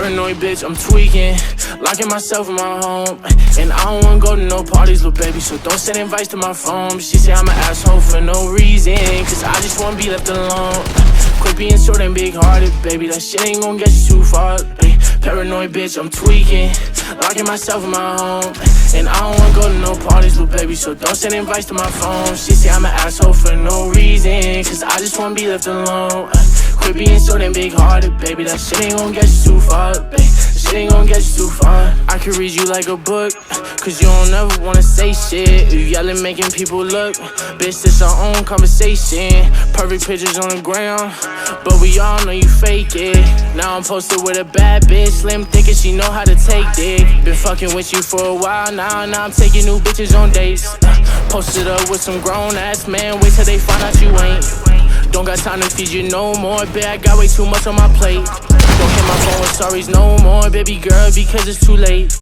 Paranoid bitch, I'm tweaking, locking myself in my home. And I don't wanna go to no parties, little baby, so don't send invites to my phone. She say I'm an asshole for no reason, cause I just wanna be left alone. Quit being short and big-hearted, baby, that shit ain't gon' get you too far. Paranoid bitch, I'm tweaking, locking myself in my home. And I don't wanna go to no parties, little baby, so don't send invites to my phone. She say I'm an asshole for no reason, cause I just wanna be left alone. Quit being so damn big-hearted, baby, that shit ain't gon' get you too far, baby. That shit ain't gon' get you too far. I could read you like a book, cause you don't ever wanna say shit. You yelling, making people look, bitch, this our own conversation. Perfect pictures on the ground, but we all know you fake it. Now I'm posted with a bad bitch, slim thick and she know how to take dick. Been fucking with you for a while now I'm taking new bitches on dates. Posted up with some grown-ass man, wait till they find out you ain't. Don't got time to feed you no more, bitch, I got way too much on my plate. Don't hit my phone with sorries no more, baby girl, because it's too late.